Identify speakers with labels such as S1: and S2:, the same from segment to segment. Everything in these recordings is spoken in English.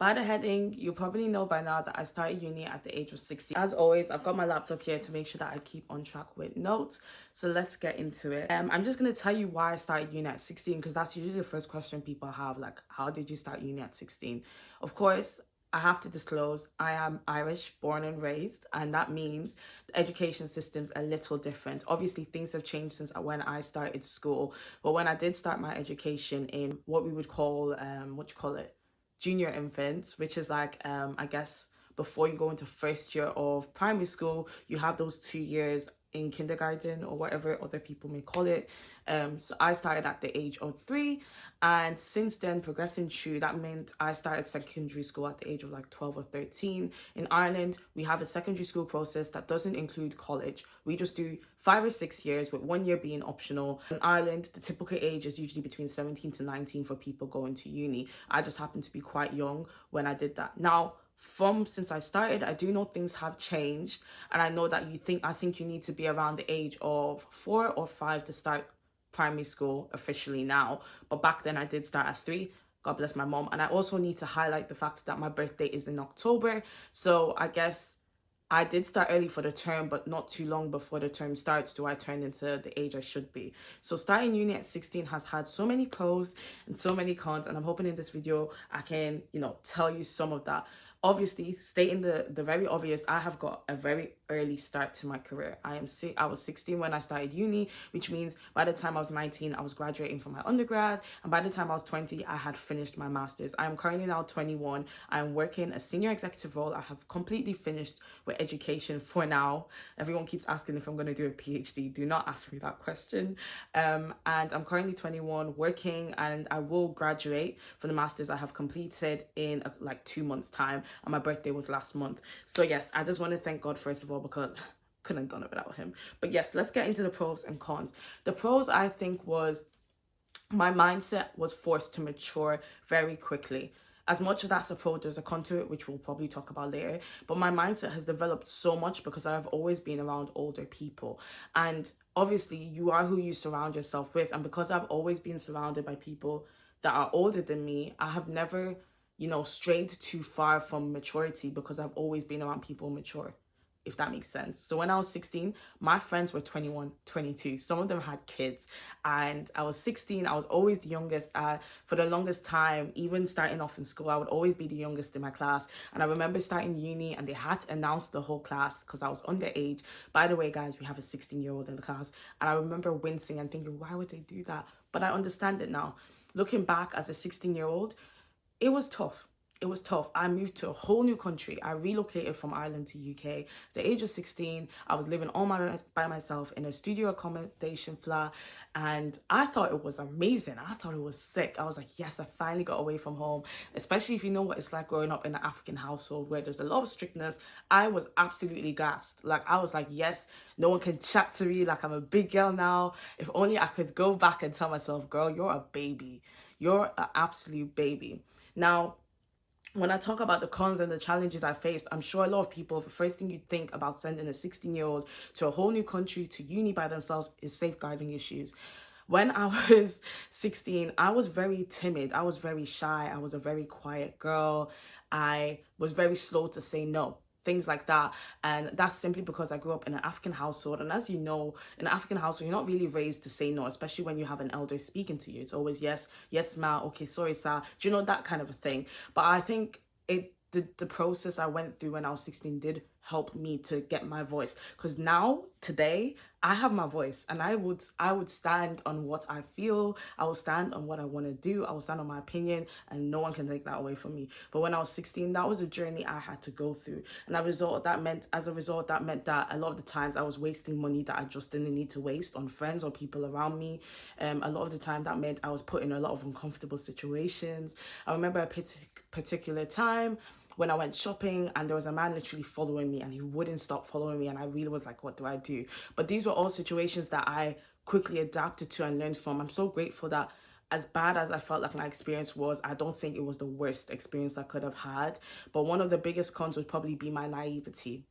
S1: By the heading, you probably know by now that I started uni at the age of 16. As always, I've got my laptop here to make sure that I keep on track with notes. So let's get into it. I'm just going to tell you why I started uni at 16 because that's usually the first question people have. Like, how did you start uni at 16? Of course, I have to disclose I am Irish, born and raised, and that means the education system's a little different. Obviously, things have changed since when I started school, but when I did start my education in what we would call, junior infants, which is like, I guess, before you go into first year of primary school, you have those 2 years in kindergarten or whatever other people may call it. So I started at the age of 3, and since then progressing through, that meant I started secondary school at the age of like 12 or 13. In Ireland, we have a secondary school process that doesn't include college. We just do 5 or 6 years, with 1 year being optional. In Ireland, the typical age is usually between 17 to 19 for people going to uni. I just happened to be quite young when I did that. Now, since I started, I do know things have changed, and I know that I think you need to be around the age of 4 or 5 to start primary school officially now. But back then I did start at 3. God bless my mom. And I also need to highlight the fact that my birthday is in October. So I guess I did start early for the term, but not too long before the term starts do I turn into the age I should be. So starting uni at 16 has had so many pros and so many cons, and I'm hoping in this video I can, tell you some of that. Obviously, stating the very obvious, I have got a very early start to my career. I was 16 when I started uni, which means by the time I was 19, I was graduating from my undergrad, and by the time I was 20, I had finished my master's. I am currently now 21. I am working a senior executive role. I have completely finished with education for now. Everyone keeps asking if I'm going to do a PhD. Do not ask me that question. And I'm currently 21, working, and I will graduate from the master's I have completed in like 2 months' time. And my birthday was last month. So yes, I just want to thank God first of all, because couldn't have done it without him. But yes, let's get into the pros and cons. The pros, I think, was my mindset was forced to mature very quickly. As much as that's a pro, there's a con to it, which we'll probably talk about later. But my mindset has developed so much because I've always been around older people. And obviously, you are who you surround yourself with. And because I've always been surrounded by people that are older than me, I have never strayed too far from maturity because I've always been around people mature, if that makes sense. So when I was 16, my friends were 21, 22. Some of them had kids, and I was 16. I was always the youngest. For the longest time, even starting off in school, I would always be the youngest in my class. And I remember starting uni, and they had to announce the whole class because I was underage. By the way, guys, we have a 16-year-old in the class. And I remember wincing and thinking, why would they do that? But I understand it now. Looking back as a 16-year-old, it was tough. It was tough. I moved to a whole new country. I relocated from Ireland to UK. At the age of 16, I was living all by myself in a studio accommodation flat, and I thought it was amazing. I thought it was sick. I was like, yes, I finally got away from home, especially if you know what it's like growing up in an African household where there's a lot of strictness. I was absolutely gassed. Like, I was like, yes, no one can chat to me. Like, I'm a big girl now. If only I could go back and tell myself, girl, you're a baby. You're an absolute baby. Now, when I talk about the cons and the challenges I faced, I'm sure a lot of people, the first thing you think about sending a 16-year-old to a whole new country, to uni by themselves, is safeguarding issues. When I was 16, I was very timid. I was very shy. I was a very quiet girl. I was very slow to say no. Things like that. And that's simply because I grew up in an African household. And as you know, in an African household, you're not really raised to say no, especially when you have an elder speaking to you. It's always yes, yes, ma, okay, sorry, sir. Do you know, that kind of a thing? But I think the process I went through when I was 16 did help me to get my voice, because now today I have my voice, and I would stand on what I feel. I will stand on what I want to do. I will stand on my opinion, and no one can take that away from me. But when I was 16, that was a journey I had to go through, and as a result that meant that a lot of the times I was wasting money that I just didn't need to waste on friends or people around me. A lot of the time that meant I was put in a lot of uncomfortable situations. I remember a particular time when I went shopping, and there was a man literally following me, and he wouldn't stop following me, and I really was like, what do I do? But these were all situations that I quickly adapted to and learned from. I'm so grateful that, as bad as I felt like my experience was, I don't think it was the worst experience I could have had. But one of the biggest cons would probably be my naivety.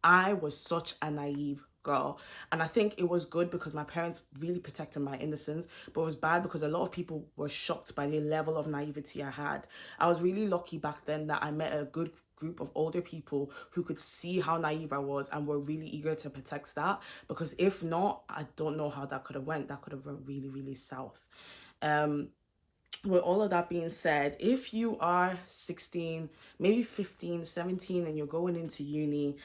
S1: I was such a naive girl. And I think it was good because my parents really protected my innocence, but it was bad because a lot of people were shocked by the level of naivety I had. I was really lucky back then that I met a good group of older people who could see how naive I was and were really eager to protect that, because if not, I don't know how that could have went. That could have went really, really south. With all of that being said, if you are 16, maybe 15, 17, and you're going into uni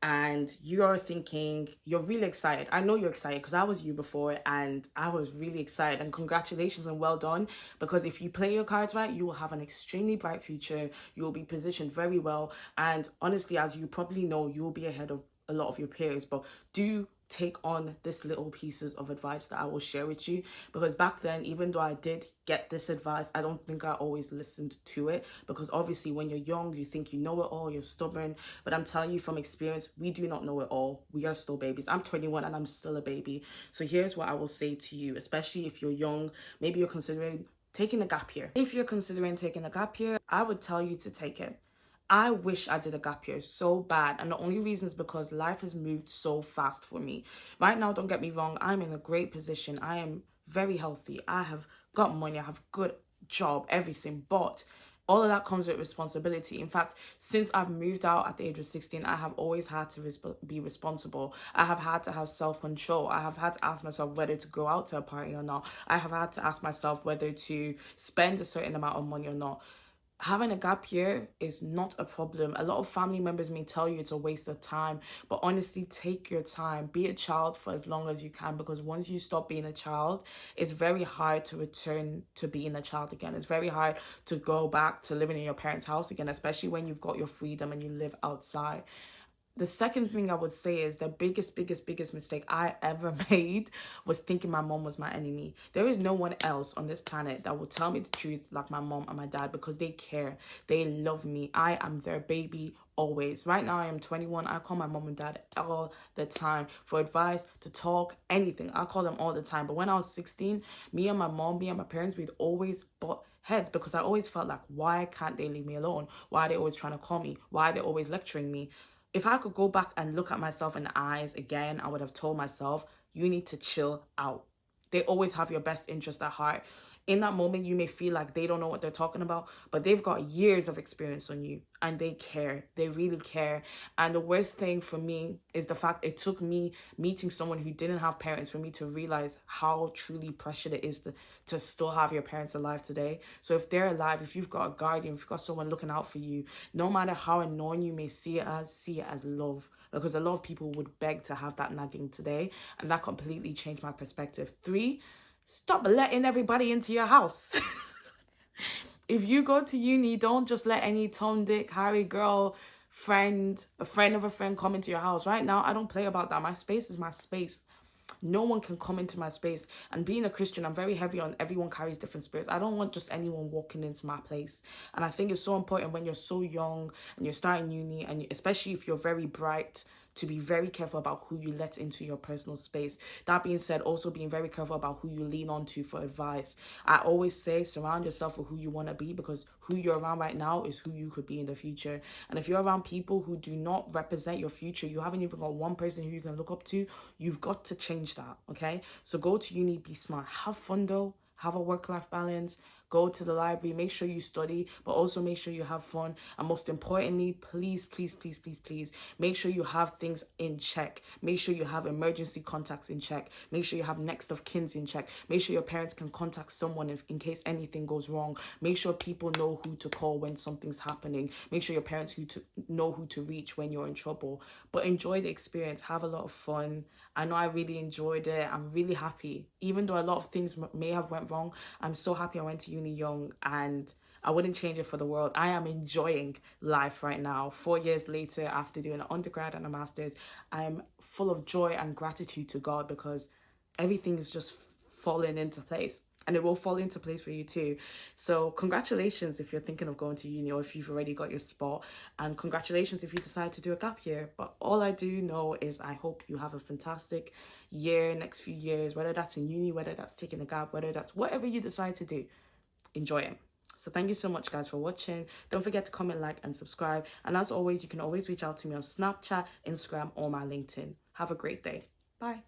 S1: and you're thinking, you're really excited. I know you're excited because I was you before and I was really excited, and congratulations and well done, because if you play your cards right, you will have an extremely bright future. You will be positioned very well. And honestly, as you probably know, you'll be ahead of a lot of your peers. But do take on this little pieces of advice that I will share with you, because back then, even though I did get this advice, I don't think I always listened to it, because obviously when you're young, you think you know it all, you're stubborn. But I'm telling you from experience, we do not know it all. We are still babies. I'm 21 and I'm still a baby. So here's what I will say to you, especially if you're young, maybe you're considering taking a gap year. If you're considering taking a gap year, I would tell you to take it. I wish I did a gap year so bad, and the only reason is because life has moved so fast for me. Right now, don't get me wrong, I'm in a great position. I am very healthy. I have got money. I have a good job, everything. But all of that comes with responsibility. In fact, since I've moved out at the age of 16, I have always had to be responsible. I have had to have self-control. I have had to ask myself whether to go out to a party or not. I have had to ask myself whether to spend a certain amount of money or not. Having a gap year is not a problem. A lot of family members may tell you it's a waste of time, but honestly, take your time. Be a child for as long as you can, because once you stop being a child, it's very hard to return to being a child again. It's very hard to go back to living in your parents' house again, especially when you've got your freedom and you live outside. The second thing I would say is the biggest mistake I ever made was thinking my mom was my enemy. There is no one else on this planet that will tell me the truth like my mom and my dad, because they care. They love me. I am their baby always. Right now I am 21. I call my mom and dad all the time for advice, to talk, anything. I call them all the time. But when I was 16, me and my parents, we'd always butt heads, because I always felt like, why can't they leave me alone? Why are they always trying to call me? Why are they always lecturing me? If I could go back and look at myself in the eyes again, I would have told myself, you need to chill out. They always have your best interest at heart. In that moment, you may feel like they don't know what they're talking about, but they've got years of experience on you and they care. They really care. And the worst thing for me is the fact it took me meeting someone who didn't have parents for me to realize how truly precious it is to still have your parents alive today. So if they're alive, if you've got a guardian, if you've got someone looking out for you, no matter how annoying you may see it as love. Because a lot of people would beg to have that nagging today. And that completely changed my perspective. 3, stop letting everybody into your house. If you go to uni, don't just let any Tom, Dick, Harry, girl, friend, a friend of a friend come into your house. Right now, I don't play about that. My space is my space. No one can come into my space. And being a Christian, I'm very heavy on everyone carries different spirits. I don't want just anyone walking into my place. And I think it's so important when you're so young and you're starting uni, and especially if you're very bright, to be very careful about who you let into your personal space. That being said, also being very careful about who you lean on to for advice. I always say surround yourself with who you want to be, because who you're around right now is who you could be in the future. And if you're around people who do not represent your future, you haven't even got one person who you can look up to, you've got to change that, okay? So go to uni, be smart. Have fun though. Have a work-life balance. Go to the library. Make sure you study, but also make sure you have fun. And most importantly, please, make sure you have things in check. Make sure you have emergency contacts in check. Make sure you have next of kins in check. Make sure your parents can contact someone in case anything goes wrong. Make sure people know who to call when something's happening. Make sure your parents know who to reach when you're in trouble. But enjoy the experience. Have a lot of fun. I know I really enjoyed it. I'm really happy. Even though a lot of things may have went wrong, I'm so happy I went to uni young, and I wouldn't change it for the world. I am enjoying life right now. 4 years later, after doing an undergrad and a master's, I'm full of joy and gratitude to God, because everything is just falling into place. And it will fall into place for you too. So congratulations if you're thinking of going to uni, or if you've already got your spot. And congratulations if you decide to do a gap year. But all I do know is I hope you have a fantastic year, next few years, whether that's in uni, whether that's taking a gap, whether that's whatever you decide to do. Enjoy it. So thank you so much, guys, for watching. Don't forget to comment, like, and subscribe. And as always, you can always reach out to me on Snapchat, Instagram, or my LinkedIn. Have a great day. Bye.